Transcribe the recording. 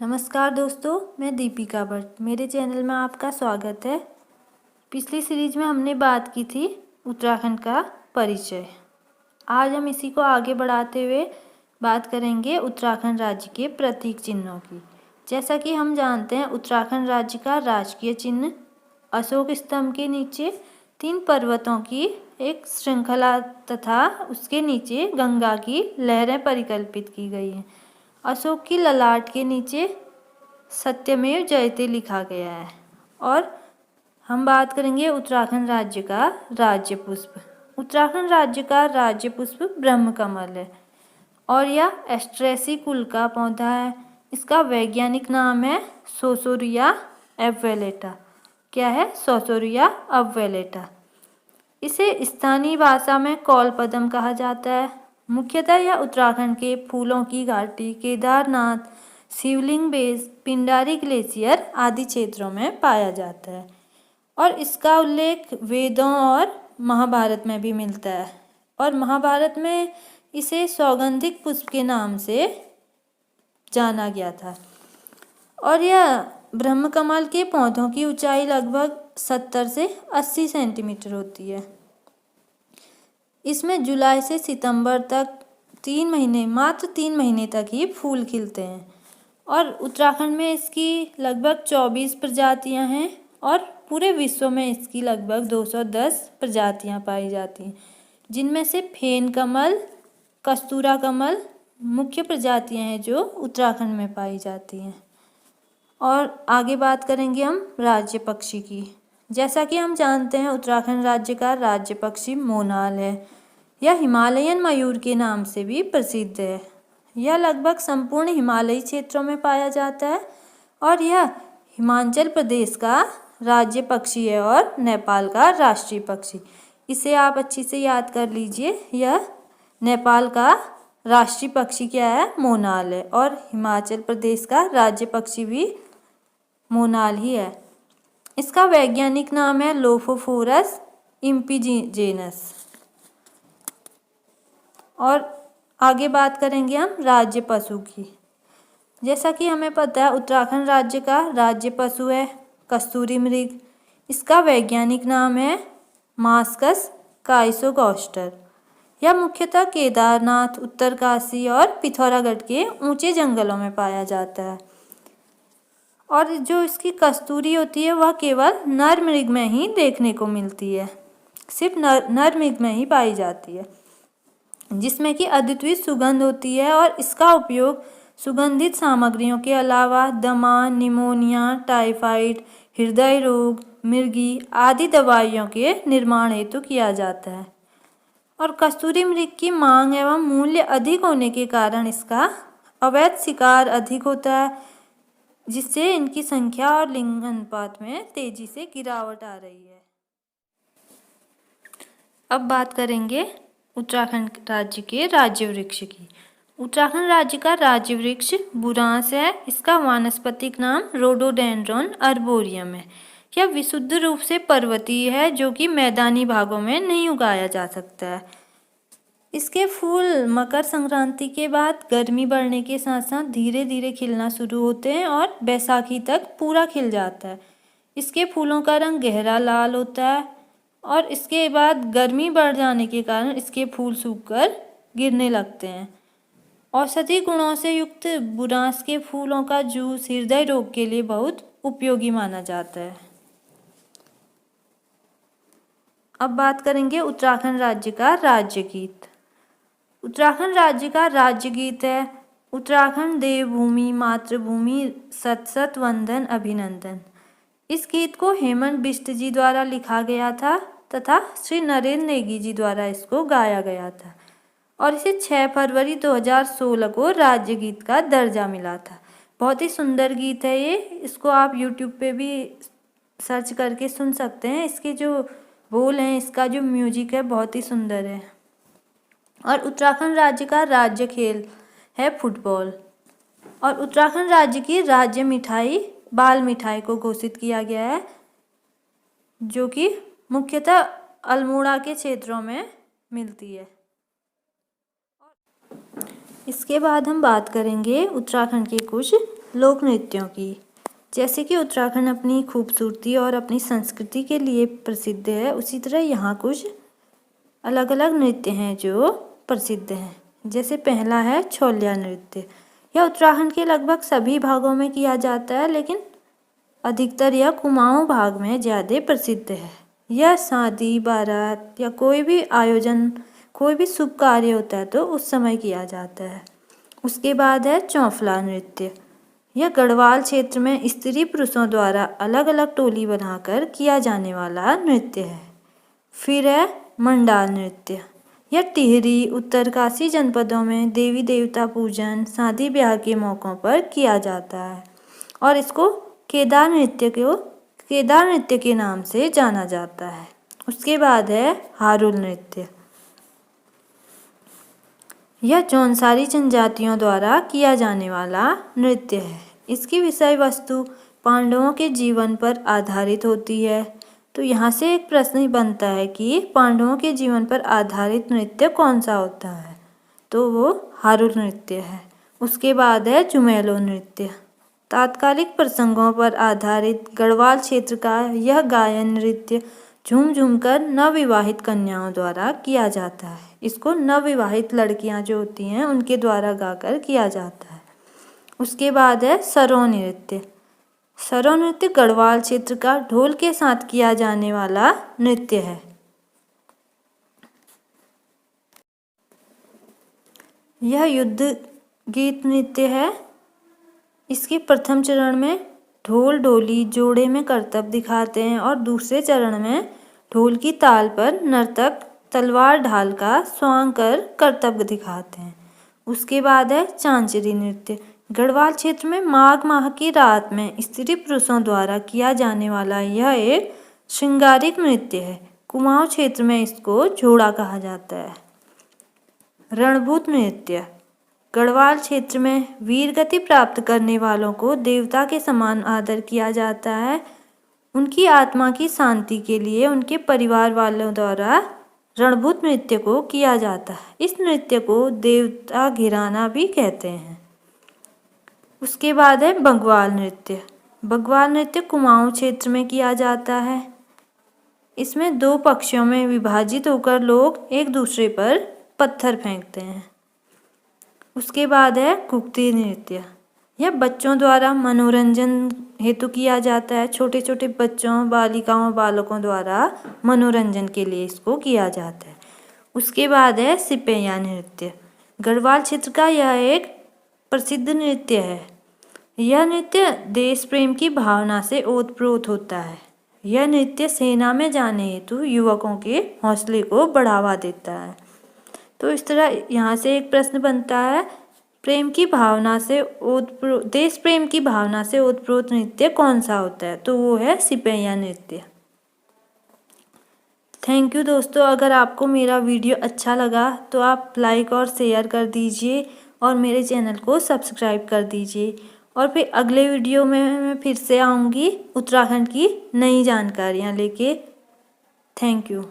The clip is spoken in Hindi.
नमस्कार दोस्तों, मैं दीपिका भट्ट। मेरे चैनल में आपका स्वागत है। पिछली सीरीज में हमने बात की थी उत्तराखंड का परिचय। आज हम इसी को आगे बढ़ाते हुए बात करेंगे उत्तराखंड राज्य के प्रतीक चिन्हों की। जैसा कि हम जानते हैं, उत्तराखंड राज्य का राजकीय चिन्ह अशोक स्तंभ के नीचे 3 पर्वतों की एक श्रृंखला तथा उसके नीचे गंगा की लहरें परिकल्पित की गई हैं। अशोक की ललाट के नीचे सत्यमेव जयते लिखा गया है। और हम बात करेंगे उत्तराखंड राज्य का राज्य पुष्प। उत्तराखंड राज्य का राज्य पुष्प ब्रह्मकमल है और यह एस्ट्रेसी कुल का पौधा है। इसका वैज्ञानिक नाम है सोसोरिया एब्वेलेटा। क्या है? सोसोरिया एब्वेलेटा। इसे स्थानीय भाषा में कौलपदम कहा जाता है। मुख्यतः यह उत्तराखंड के फूलों की घाटी, केदारनाथ, शिवलिंग बेस, पिंडारी ग्लेशियर आदि क्षेत्रों में पाया जाता है और इसका उल्लेख वेदों और महाभारत में भी मिलता है। और महाभारत में इसे सौगंधिक पुष्प के नाम से जाना गया था। और यह ब्रह्मकमल के पौधों की ऊंचाई लगभग 70 से 80 सेंटीमीटर होती है। इसमें जुलाई से सितंबर तक मात्र 3 महीने तक ही फूल खिलते हैं। और उत्तराखंड में इसकी लगभग 24 प्रजातियां हैं और पूरे विश्व में इसकी लगभग 210 प्रजातियां पाई जाती हैं, जिनमें से फेन कमल, कस्तूरा कमल मुख्य प्रजातियां हैं जो उत्तराखंड में पाई जाती हैं। और आगे बात करेंगे हम राज्य पक्षी की। जैसा कि हम जानते हैं, उत्तराखंड राज्य का राज्य पक्षी मोनाल है। यह हिमालयन मयूर के नाम से भी प्रसिद्ध है। यह लगभग संपूर्ण हिमालयी क्षेत्रों में पाया जाता है और यह हिमाचल प्रदेश का राज्य पक्षी है और नेपाल का राष्ट्रीय पक्षी। इसे आप अच्छी से याद कर लीजिए। यह नेपाल का राष्ट्रीय पक्षी क्या है? मोनाल है। और हिमाचल प्रदेश का राज्य पक्षी भी मोनाल ही है। इसका वैज्ञानिक नाम है लोफोफोरस इम्पिजीनेस। और आगे बात करेंगे हम राज्य पशु की। जैसा कि हमें पता है, उत्तराखंड राज्य का राज्य पशु है कस्तूरी मृग। इसका वैज्ञानिक नाम है मास्कस काइसोगॉस्टर। यह मुख्यतः केदारनाथ, उत्तरकाशी और पिथौरागढ़ के ऊंचे जंगलों में पाया जाता है। और जो इसकी कस्तूरी होती है वह केवल नर मृग में ही देखने को मिलती है। सिर्फ नर मृग में ही पाई जाती है, जिसमें कि अद्वितीय सुगंध होती है। और इसका उपयोग सुगंधित सामग्रियों के अलावा दमा, निमोनिया, टाइफाइड, हृदय रोग, मिर्गी आदि दवाइयों के निर्माण हेतु किया जाता है। और कस्तूरी मृग की मांग एवं मूल्य अधिक होने के कारण इसका अवैध शिकार अधिक होता है, जिससे इनकी संख्या और लिंग अनुपात में तेजी से गिरावट आ रही है। अब बात करेंगे उत्तराखंड राज्य के राज्य वृक्ष की। उत्तराखंड राज्य का राज्य वृक्ष बुरांस है। इसका वानस्पतिक नाम रोडोडेंड्रॉन अर्बोरियम है। यह विशुद्ध रूप से पर्वतीय है, जो कि मैदानी भागों में नहीं उगाया जा सकता है। इसके फूल मकर संक्रांति के बाद गर्मी बढ़ने के साथ साथ धीरे धीरे खिलना शुरू होते हैं और बैसाखी तक पूरा खिल जाता है। इसके फूलों का रंग गहरा लाल होता है और इसके बाद गर्मी बढ़ जाने के कारण इसके फूल सूखकर गिरने लगते हैं। औषधि गुणों से युक्त बुरांस के फूलों का जूस हृदय रोग के लिए बहुत उपयोगी माना जाता है। अब बात करेंगे उत्तराखंड राज्य का राज्य गीत। उत्तराखंड राज्य का राज्य गीत है उत्तराखंड देवभूमि मातृभूमि सत सत वंदन अभिनंदन। इस गीत को हेमंत बिष्ट जी द्वारा लिखा गया था तथा श्री नरेंद्र नेगी जी द्वारा इसको गाया गया था और इसे 6 फरवरी 2016 को राज्य गीत का दर्जा मिला था। बहुत ही सुंदर गीत है ये। इसको आप YouTube पे भी सर्च करके सुन सकते हैं। इसके जो बोल हैं, इसका जो म्यूजिक है, बहुत ही सुंदर है। और उत्तराखंड राज्य का राज्य खेल है फुटबॉल। और उत्तराखंड राज्य की राज्य मिठाई बाल मिठाई को घोषित किया गया है, जो कि मुख्यतः अल्मोड़ा के क्षेत्रों में मिलती है। इसके बाद हम बात करेंगे उत्तराखंड के कुछ लोक नृत्यों की। जैसे कि उत्तराखंड अपनी खूबसूरती और अपनी संस्कृति के लिए प्रसिद्ध है, उसी तरह यहाँ कुछ अलग अलग नृत्य हैं जो प्रसिद्ध हैं। जैसे पहला है छोलिया नृत्य। यह उत्तराखंड के लगभग सभी भागों में किया जाता है, लेकिन अधिकतर यह कुमाऊं भाग में ज़्यादा प्रसिद्ध है। यह शादी, बारात या कोई भी आयोजन, कोई भी शुभ कार्य होता है तो उस समय किया जाता है। उसके बाद है चौफला नृत्य। यह गढ़वाल क्षेत्र में स्त्री पुरुषों द्वारा अलग अलग टोली बनाकर किया जाने वाला नृत्य है। फिर है मंडाल नृत्य। यह टिहरी, उत्तरकाशी जनपदों में देवी देवता पूजन, शादी ब्याह के मौक़ों पर किया जाता है और इसको केदार नृत्य के नाम से जाना जाता है। उसके बाद है हारुल नृत्य। यह जौनसारी जनजातियों द्वारा किया जाने वाला नृत्य है। इसकी विषय वस्तु पांडवों के जीवन पर आधारित होती है। तो यहाँ से एक प्रश्न बनता है कि पांडवों के जीवन पर आधारित नृत्य कौन सा होता है, तो वो हारुल नृत्य है। उसके बाद है झुमेलो नृत्य। तात्कालिक प्रसंगों पर आधारित गढ़वाल क्षेत्र का यह गायन नृत्य झूम झूम कर नवविवाहित कन्याओं द्वारा किया जाता है। इसको नवविवाहित लड़कियां जो होती हैं उनके द्वारा गाकर किया जाता है। उसके बाद है सरो नृत्य। सरो नृत्य गढ़वाल क्षेत्र का ढोल के साथ किया जाने वाला नृत्य है। यह युद्ध गीत नृत्य है। इसके प्रथम चरण में ढोल ढोली जोड़े में करतब दिखाते हैं और दूसरे चरण में ढोल की ताल पर नर्तक तलवार ढाल का स्वांग कर करतब दिखाते हैं। उसके बाद है चांचरी नृत्य। गढ़वाल क्षेत्र में माघ माह की रात में स्त्री पुरुषों द्वारा किया जाने वाला यह एक श्रृंगारिक नृत्य है। कुमाऊं क्षेत्र में इसको जोड़ा कहा जाता है। रणभूत नृत्य। गढ़वाल क्षेत्र में वीर गति प्राप्त करने वालों को देवता के समान आदर किया जाता है। उनकी आत्मा की शांति के लिए उनके परिवार वालों द्वारा रणभूत नृत्य को किया जाता है। इस नृत्य को देवता घिराना भी कहते हैं। उसके बाद है बग्वाल नृत्य। बग्वाल नृत्य कुमाऊं क्षेत्र में किया जाता है। इसमें दो पक्षों में विभाजित होकर लोग एक दूसरे पर पत्थर फेंकते हैं। उसके बाद है कुश्ती नृत्य। यह बच्चों द्वारा मनोरंजन हेतु किया जाता है। छोटे छोटे बच्चों, बालिकाओं, बालकों द्वारा मनोरंजन के लिए इसको किया जाता है। उसके बाद है सिपैया नृत्य। गढ़वाल क्षेत्र का यह एक प्रसिद्ध नृत्य है। यह नृत्य देश प्रेम की भावना से ओतप्रोत होता है। यह नृत्य सेना में जाने हेतु युवकों के हौसले को बढ़ावा देता है। तो इस तरह यहाँ से एक प्रश्न बनता है, प्रेम की भावना से देश प्रेम की भावना से ओतप्रोत नृत्य कौन सा होता है, तो वो है सिपैया नृत्य। थैंक यू दोस्तों। अगर आपको मेरा वीडियो अच्छा लगा तो आप लाइक और शेयर कर दीजिए और मेरे चैनल को सब्सक्राइब कर दीजिए। और फिर अगले वीडियो में मैं फिर से आऊँगी उत्तराखंड की नई जानकारियाँ लेके। Thank you.